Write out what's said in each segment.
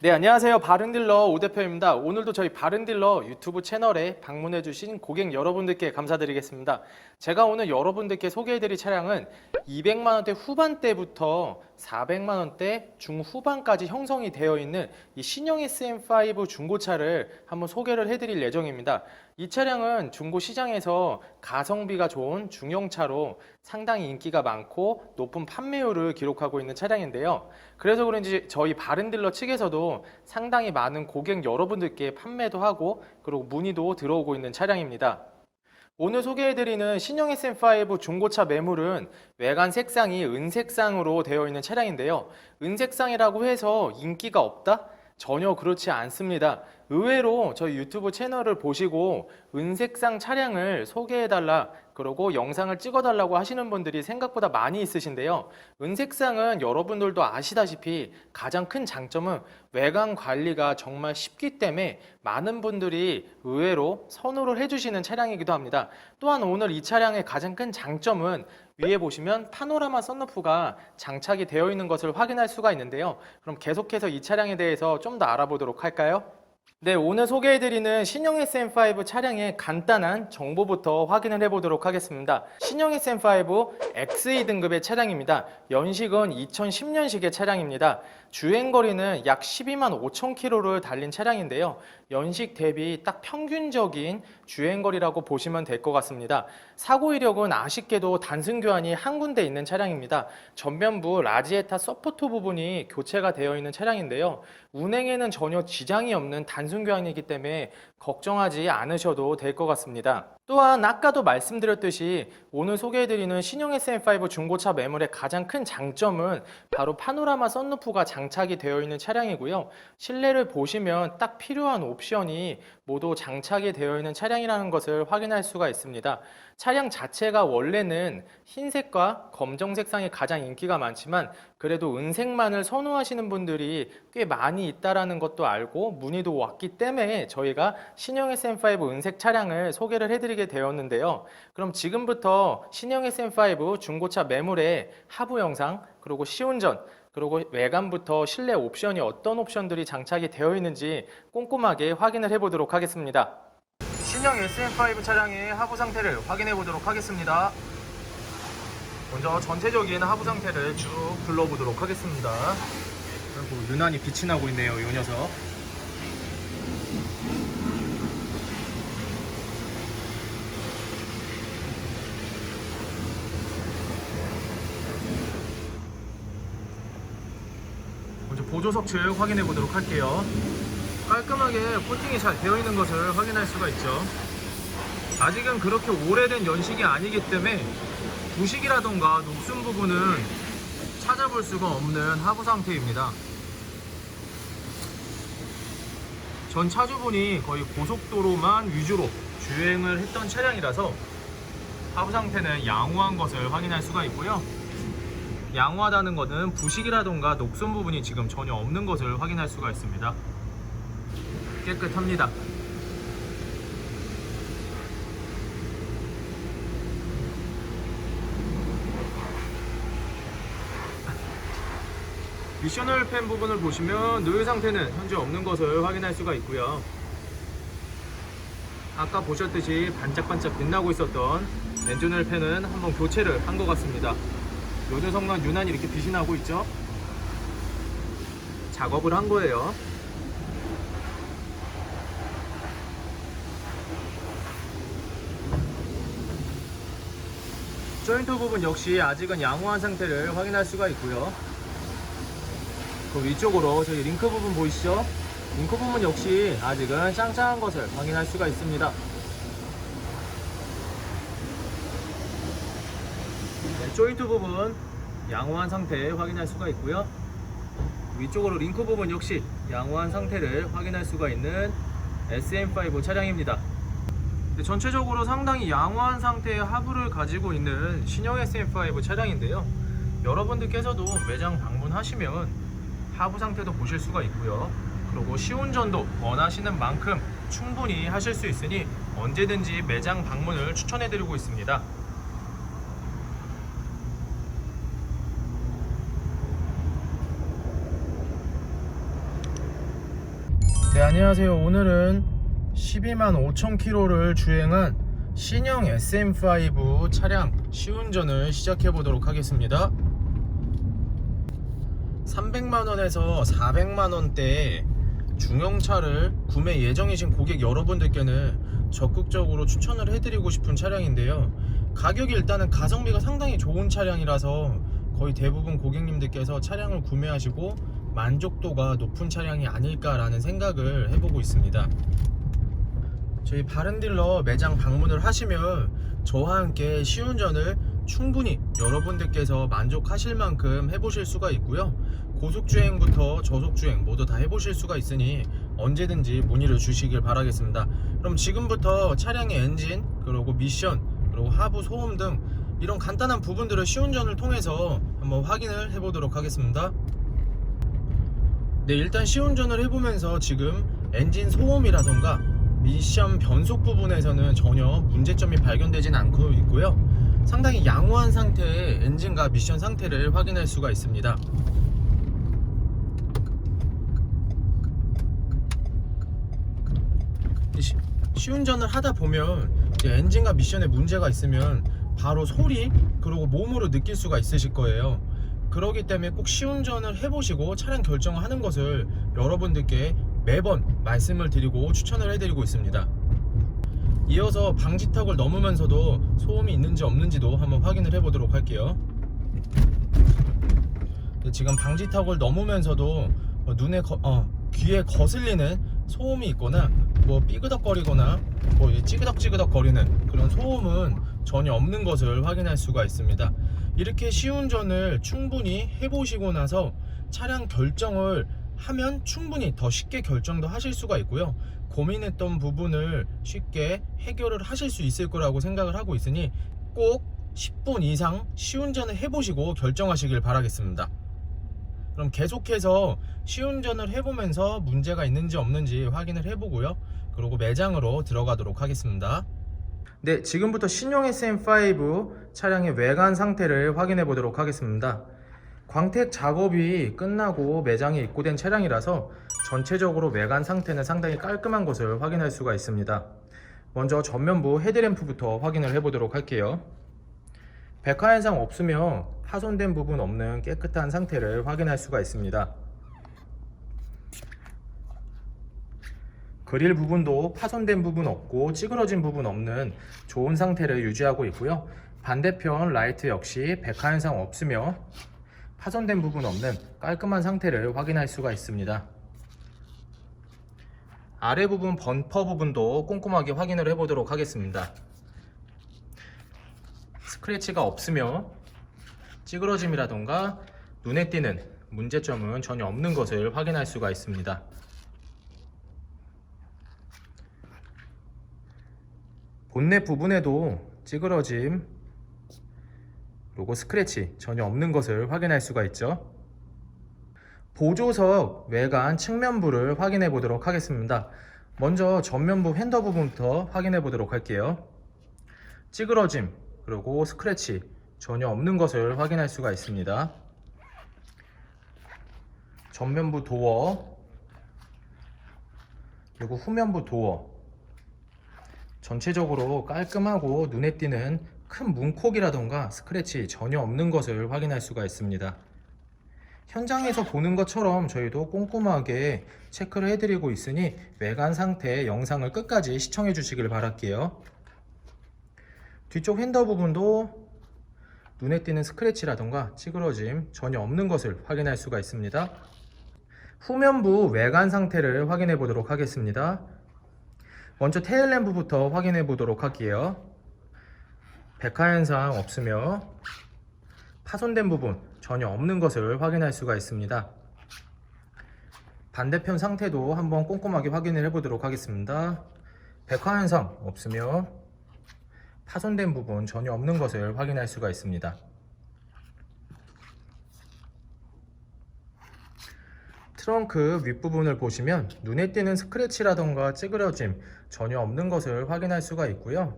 네, 안녕하세요. 바른딜러 오 대표입니다. 오늘도 저희 바른딜러 유튜브 채널에 방문해주신 고객 여러분들께 감사드리겠습니다. 제가 오늘 여러분들께 소개해드릴 차량은 200만 원대 후반대부터 400만 원대 중후반까지 형성이 되어 있는 이 신형 SM5 중고차를 한번 소개를 해드릴 예정입니다. 이 차량은 중고 시장에서 가성비가 좋은 중형차로 상당히 인기가 많고 높은 판매율을 기록하고 있는 차량인데요. 그래서 그런지 저희 바른딜러 측에서도 상당히 많은 고객 여러분들께 판매도 하고 그리고 문의도 들어오고 있는 차량입니다. 오늘 소개해드리는 신형 SM5 중고차 매물은 외관 색상이 은색상으로 되어 있는 차량인데요. 은색상이라고 해서 인기가 없다? 전혀 그렇지 않습니다. 의외로 저희 유튜브 채널을 보시고 은색상 차량을 소개해달라 그러고 영상을 찍어달라고 하시는 분들이 생각보다 많이 있으신데요. 은색상은 여러분들도 아시다시피 가장 큰 장점은 외관 관리가 정말 쉽기 때문에 많은 분들이 의외로 선호를 해주시는 차량이기도 합니다. 또한 오늘 이 차량의 가장 큰 장점은 위에 보시면 파노라마 썬루프가 장착이 되어 있는 것을 확인할 수가 있는데요. 그럼 계속해서 이 차량에 대해서 좀 더 알아보도록 할까요? 네, 오늘 소개해드리는 신형 SM5 차량의 간단한 정보부터 확인을 해보도록 하겠습니다. 신형 SM5 XE 등급의 차량입니다. 연식은 2010년식의 차량입니다. 주행거리는 약 12만 5천 킬로를 달린 차량인데요. 연식 대비 딱 평균적인 주행거리라고 보시면 될 것 같습니다. 사고 이력은 아쉽게도 단순 교환이 한 군데 있는 차량입니다. 전면부 라지에타 서포터 부분이 교체가 되어 있는 차량인데요. 운행에는 전혀 지장이 없는 단순 교환이기 때문에 걱정하지 않으셔도 될 것 같습니다. 또한 아까도 말씀드렸듯이 오늘 소개해드리는 신형 SM5 중고차 매물의 가장 큰 장점은 바로 파노라마 썬루프가 장착이 되어 있는 차량이고요. 실내를 보시면 딱 필요한 옵션이 모두 장착이 되어 있는 차량이라는 것을 확인할 수가 있습니다. 차량 자체가 원래는 흰색과 검정색상이 가장 인기가 많지만 그래도 은색만을 선호하시는 분들이 꽤 많이 있다는 것도 알고 문의도 왔기 때문에 저희가 신형 SM5 은색 차량을 소개를 해드리게 되었는데요. 그럼 지금부터 신형 SM5 중고차 매물의 하부 영상 그리고 시운전 그리고 외관부터 실내 옵션이 어떤 옵션들이 장착이 되어 있는지 꼼꼼하게 확인을 해보도록 하겠습니다. 신형 SM5 차량의 하부 상태를 확인해 보도록 하겠습니다. 먼저 전체적인 하부 상태를 쭉 둘러보도록 하겠습니다. 그리고 유난히 빛이 나고 있네요, 이 녀석. 먼저 보조석 측 확인해 보도록 할게요. 깔끔하게 코팅이 잘 되어 있는 것을 확인할 수가 있죠. 아직은 그렇게 오래된 연식이 아니기 때문에 부식이라던가 녹슨 부분은 찾아볼 수가 없는 하부 상태입니다. 전 차주분이 거의 고속도로만 위주로 주행을 했던 차량이라서 하부 상태는 양호한 것을 확인할 수가 있고요. 양호하다는 것은 부식이라던가 녹슨 부분이 지금 전혀 없는 것을 확인할 수가 있습니다. 깨끗합니다. 미셔널 팬 부분을 보시면 노일 상태는 현재 없는 것을 확인할 수가 있고요. 아까 보셨듯이 반짝반짝 빛나고 있었던 엔지널 팬은 한번 교체를 한 것 같습니다. 요 녀석만 유난히 이렇게 빛이 나고 있죠. 작업을 한 거예요. 조인트 부분 역시 아직은 양호한 상태를 확인할 수가 있고요. 그 위쪽으로 저희 링크 부분 보이시죠? 링크 부분 역시 아직은 짱짱한 것을 확인할 수가 있습니다. 네, 조인트 부분 양호한 상태 확인할 수가 있고요. 위쪽으로 링크 부분 역시 양호한 상태를 확인할 수가 있는 SM5 차량입니다. 전체적으로 상당히 양호한 상태의 하부를 가지고 있는 신형 SM5 차량인데요. 여러분들께서도 매장 방문하시면 하부 상태도 보실 수가 있고요. 그리고 시운전도 원하시는 만큼 충분히 하실 수 있으니 언제든지 매장 방문을 추천해 드리고 있습니다. 네, 안녕하세요. 오늘은 12만 5천 킬로를 주행한 신형 SM5 차량 시운전을 시작해 보도록 하겠습니다. 300만원에서 400만원대 중형차를 구매 예정이신 고객 여러분들께는 적극적으로 추천을 해드리고 싶은 차량인데요. 가격이 일단은 가성비가 상당히 좋은 차량이라서 거의 대부분 고객님들께서 차량을 구매하시고 만족도가 높은 차량이 아닐까라는 생각을 해보고 있습니다. 저희 바른딜러 매장 방문을 하시면 저와 함께 시운전을 충분히 여러분들께서 만족하실 만큼 해보실 수가 있고요. 고속주행부터 저속주행 모두 다 해보실 수가 있으니 언제든지 문의를 주시길 바라겠습니다. 그럼 지금부터 차량의 엔진, 그리고 미션, 그리고 하부 소음 등 이런 간단한 부분들을 시운전을 통해서 한번 확인을 해보도록 하겠습니다. 네, 일단 시운전을 해보면서 지금 엔진 소음이라던가 미션 변속 부분에서는 전혀 문제점이 발견되진 않고 있고요. 상당히 양호한 상태의 엔진과 미션 상태를 확인할 수가 있습니다. 시운전을 하다 보면 엔진과 미션에 문제가 있으면 바로 소리 그리고 몸으로 느낄 수가 있으실 거예요. 그렇기 때문에 꼭 시운전을 해보시고 차량 결정을 하는 것을 여러분들께 매번 말씀을 드리고 추천을 해드리고 있습니다. 이어서 방지턱을 넘으면서도 소음이 있는지 없는지도 한번 확인을 해보도록 할게요. 지금 방지턱을 넘으면서도 귀에 거슬리는 소음이 있거나 삐그덕거리거나 찌그덕찌그덕 거리는 그런 소음은 전혀 없는 것을 확인할 수가 있습니다. 이렇게 시운전을 충분히 해보시고 나서 차량 결정을 하면 충분히 더 쉽게 결정도 하실 수가 있고요. 고민했던 부분을 쉽게 해결을 하실 수 있을 거라고 생각을 하고 있으니 꼭 10분 이상 시운전을 해보시고 결정하시길 바라겠습니다. 그럼 계속해서 시운전을 해보면서 문제가 있는지 없는지 확인을 해보고요. 그리고 매장으로 들어가도록 하겠습니다. 네, 지금부터 신형 SM5 차량의 외관 상태를 확인해 보도록 하겠습니다. 광택 작업이 끝나고 매장에 입고된 차량이라서 전체적으로 외관 상태는 상당히 깔끔한 것을 확인할 수가 있습니다. 먼저 전면부 헤드램프부터 확인을 해 보도록 할게요. 백화 현상 없으며 파손된 부분 없는 깨끗한 상태를 확인할 수가 있습니다. 그릴 부분도 파손된 부분 없고 찌그러진 부분 없는 좋은 상태를 유지하고 있고요. 반대편 라이트 역시 백화 현상 없으며 파손된 부분 없는 깔끔한 상태를 확인할 수가 있습니다. 아래 부분 범퍼 부분도 꼼꼼하게 확인을 해보도록 하겠습니다. 스크래치가 없으며 찌그러짐이라던가 눈에 띄는 문제점은 전혀 없는 것을 확인할 수가 있습니다. 본넷 부분에도 찌그러짐 그리고 스크래치 전혀 없는 것을 확인할 수가 있죠. 보조석 외관 측면부를 확인해 보도록 하겠습니다. 먼저 전면부 핸더 부분부터 확인해 보도록 할게요. 찌그러짐 그리고 스크래치 전혀 없는 것을 확인할 수가 있습니다. 전면부 도어 그리고 후면부 도어 전체적으로 깔끔하고 눈에 띄는 큰 문콕이라던가 스크래치 전혀 없는 것을 확인할 수가 있습니다. 현장에서 보는 것처럼 저희도 꼼꼼하게 체크를 해드리고 있으니 외관 상태 영상을 끝까지 시청해 주시길 바랄게요. 뒤쪽 핸더 부분도 눈에 띄는 스크래치라던가 찌그러짐 전혀 없는 것을 확인할 수가 있습니다. 후면부 외관 상태를 확인해 보도록 하겠습니다. 먼저 테일램프부터 확인해 보도록 할게요. 백화 현상 없으며 파손된 부분 전혀 없는 것을 확인할 수가 있습니다. 반대편 상태도 한번 꼼꼼하게 확인을 해 보도록 하겠습니다. 백화 현상 없으며 파손된 부분 전혀 없는 것을 확인할 수가 있습니다. 트렁크 윗부분을 보시면 눈에 띄는 스크래치라던가 찌그러짐 전혀 없는 것을 확인할 수가 있고요.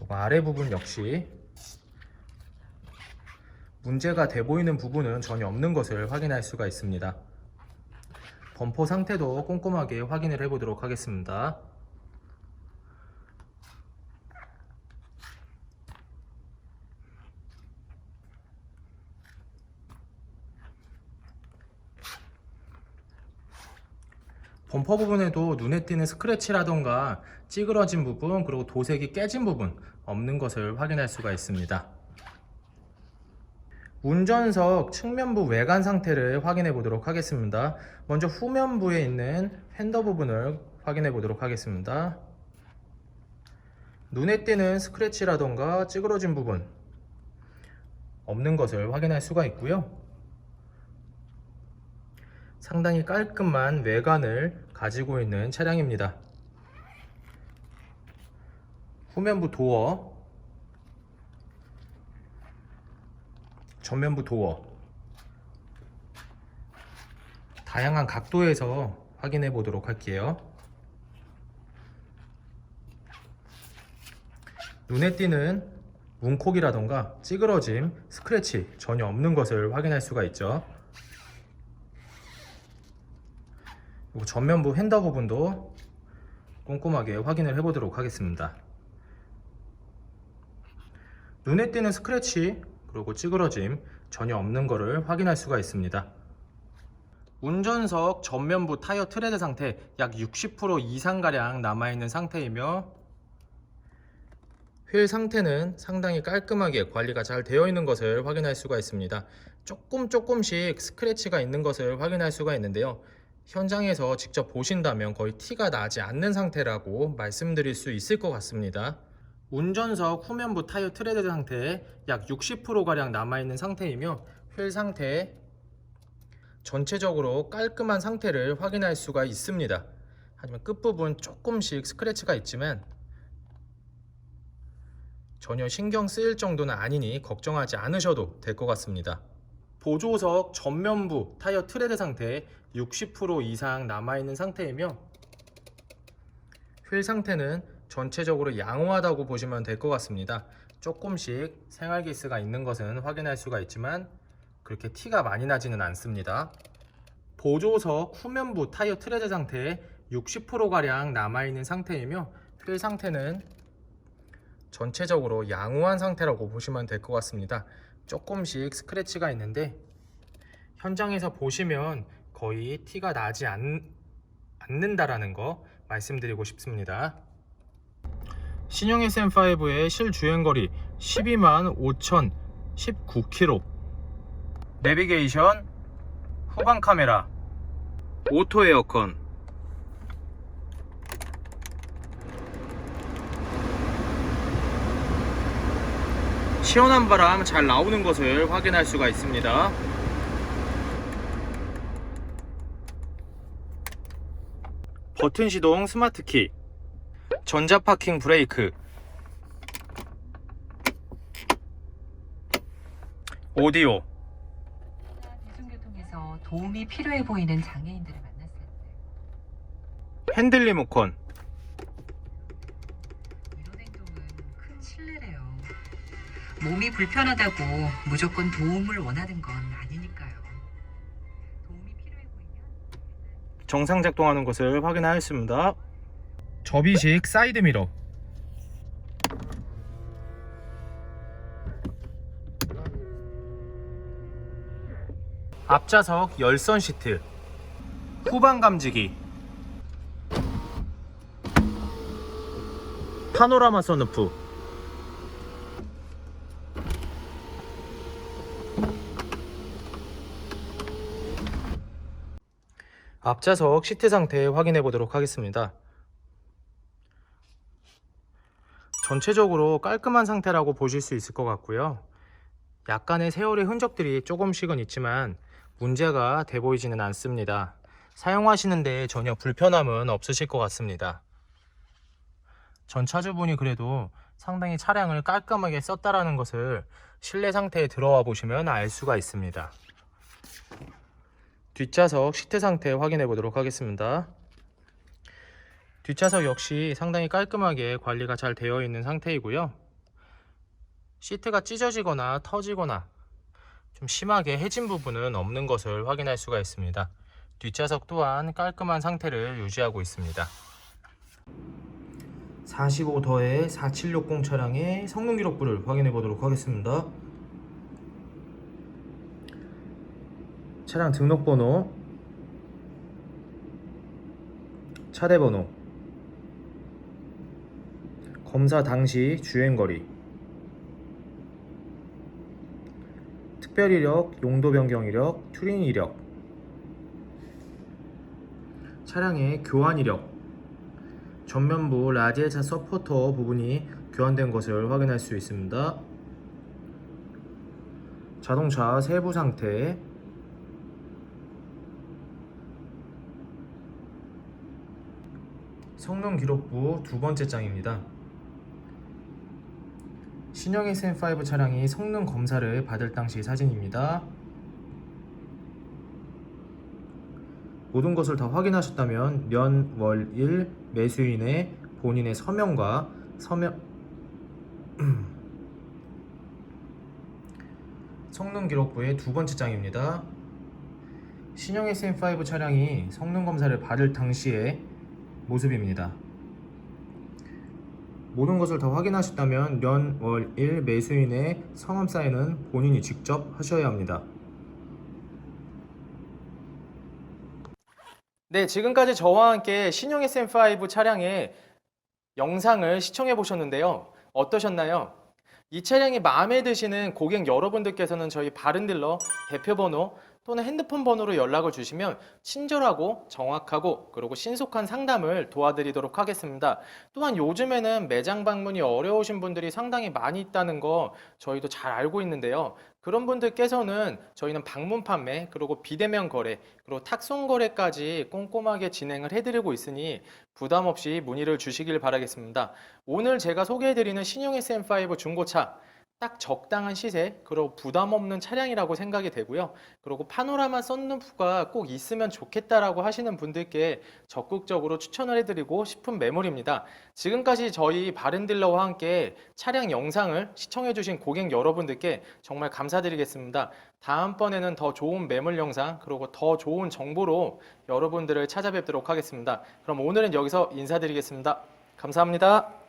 아래 부분 역시 문제가 돼 보이는 부분은 전혀 없는 것을 확인할 수가 있습니다. 범퍼 상태도 꼼꼼하게 확인을 해 보도록 하겠습니다. 범퍼 부분에도 눈에 띄는 스크래치라던가 찌그러진 부분, 그리고 도색이 깨진 부분 없는 것을 확인할 수가 있습니다. 운전석 측면부 외관 상태를 확인해 보도록 하겠습니다. 먼저 후면부에 있는 휀더 부분을 확인해 보도록 하겠습니다. 눈에 띄는 스크래치라던가 찌그러진 부분 없는 것을 확인할 수가 있고요. 상당히 깔끔한 외관을 가지고 있는 차량입니다. 후면부 도어, 전면부 도어, 다양한 각도에서 확인해 보도록 할게요. 눈에 띄는 문콕이라던가 찌그러짐, 스크래치 전혀 없는 것을 확인할 수가 있죠. 그리고 전면부 휀더 부분도 꼼꼼하게 확인을 해 보도록 하겠습니다. 눈에 띄는 스크래치 그리고 찌그러짐 전혀 없는 것을 확인할 수가 있습니다. 운전석 전면부 타이어 트레드 상태 약 60% 이상가량 남아있는 상태이며, 휠 상태는 상당히 깔끔하게 관리가 잘 되어 있는 것을 확인할 수가 있습니다. 조금씩 스크래치가 있는 것을 확인할 수가 있는데요, 현장에서 직접 보신다면 거의 티가 나지 않는 상태라고 말씀드릴 수 있을 것 같습니다. 운전석 후면부 타이어 트레드 상태에 약 60%가량 남아있는 상태이며, 휠 상태 전체적으로 깔끔한 상태를 확인할 수가 있습니다. 하지만 끝부분 조금씩 스크래치가 있지만 전혀 신경 쓰일 정도는 아니니 걱정하지 않으셔도 될 것 같습니다. 보조석 전면부 타이어 트레드 상태 60% 이상 남아있는 상태이며, 휠 상태는 전체적으로 양호하다고 보시면 될 것 같습니다. 조금씩 생활기스가 있는 것은 확인할 수가 있지만 그렇게 티가 많이 나지는 않습니다. 보조석 후면부 타이어 트레드 상태에 60%가량 남아있는 상태이며, 휠 상태는 전체적으로 양호한 상태라고 보시면 될 것 같습니다. 조금씩 스크래치가 있는데 현장에서 보시면 거의 티가 나지 않는다라는 거 말씀드리고 싶습니다. 신형 SM5의 실주행거리 12만 5,019km, 내비게이션, 후방 카메라, 오토 에어컨, 시원한 바람 잘 나오는 것을 확인할 수가 있습니다. 버튼 시동 스마트키, 전자 파킹 브레이크, 오디오. 대중교통에서 도움이 필요해 보이는 장애인들을 만났을 때 핸들 리모컨, 이런 행동은 큰 신뢰래요. 몸이 불편하다고 무조건 도움을 원하는 건 아니니까요. 도움이 필요해 보이면 정상 작동하는 것을 확인하였습니다. 접이식 사이드미러, 앞좌석 열선 시트, 후방 감지기, 파노라마 선루프, 앞좌석 시트 상태 확인해 보도록 하겠습니다. 전체적으로 깔끔한 상태라고 보실 수 있을 것 같고요. 약간의 세월의 흔적들이 조금씩은 있지만 문제가 돼 보이지는 않습니다. 사용하시는데 전혀 불편함은 없으실 것 같습니다. 전 차주분이 그래도 상당히 차량을 깔끔하게 썼다라는 것을 실내 상태에 들어와 보시면 알 수가 있습니다. 뒷좌석 시트 상태 확인해 보도록 하겠습니다. 뒷좌석 역시 상당히 깔끔하게 관리가 잘 되어 있는 상태이고요. 시트가 찢어지거나 터지거나 좀 심하게 해진 부분은 없는 것을 확인할 수가 있습니다. 뒷좌석 또한 깔끔한 상태를 유지하고 있습니다. 45더의 4760 차량의 성능 기록부를 확인해 보도록 하겠습니다. 차량 등록번호, 차대번호, 검사 당시 주행거리, 특별이력, 용도 변경 이력, 튜닝 이력, 차량의 교환 이력, 전면부 라디에이터 서포터 부분이 교환된 것을 확인할 수 있습니다. 자동차 세부 상태, 성능 기록부 두 번째 장입니다. 신형 SM5 차량이 성능 검사를 받을 당시 사진입니다. 모든 것을 다 확인하셨다면 년, 월, 일, 매수인의 본인의 서명과 성능 기록부의 두 번째 장입니다. 신형 SM5 차량이 성능 검사를 받을 당시의 모습입니다. 모든 것을 다 확인하셨다면 년, 월, 일, 매수인의 성함 사인은 본인이 직접 하셔야 합니다. 네, 지금까지 저와 함께 신형 SM5 차량의 영상을 시청해 보셨는데요. 어떠셨나요? 이 차량이 마음에 드시는 고객 여러분들께서는 저희 바른딜러 대표번호 또는 핸드폰 번호로 연락을 주시면 친절하고 정확하고 그리고 신속한 상담을 도와드리도록 하겠습니다. 또한 요즘에는 매장 방문이 어려우신 분들이 상당히 많이 있다는 거 저희도 잘 알고 있는데요. 그런 분들께서는 저희는 방문 판매 그리고 비대면 거래 그리고 탁송 거래까지 꼼꼼하게 진행을 해드리고 있으니 부담 없이 문의를 주시길 바라겠습니다. 오늘 제가 소개해드리는 신형 SM5 중고차 딱 적당한 시세 그리고 부담 없는 차량이라고 생각이 되고요. 그리고 파노라마 썬루프가 꼭 있으면 좋겠다라고 하시는 분들께 적극적으로 추천을 해드리고 싶은 매물입니다. 지금까지 저희 바른딜러와 함께 차량 영상을 시청해주신 고객 여러분들께 정말 감사드리겠습니다. 다음번에는 더 좋은 매물 영상 그리고 더 좋은 정보로 여러분들을 찾아뵙도록 하겠습니다. 그럼 오늘은 여기서 인사드리겠습니다. 감사합니다.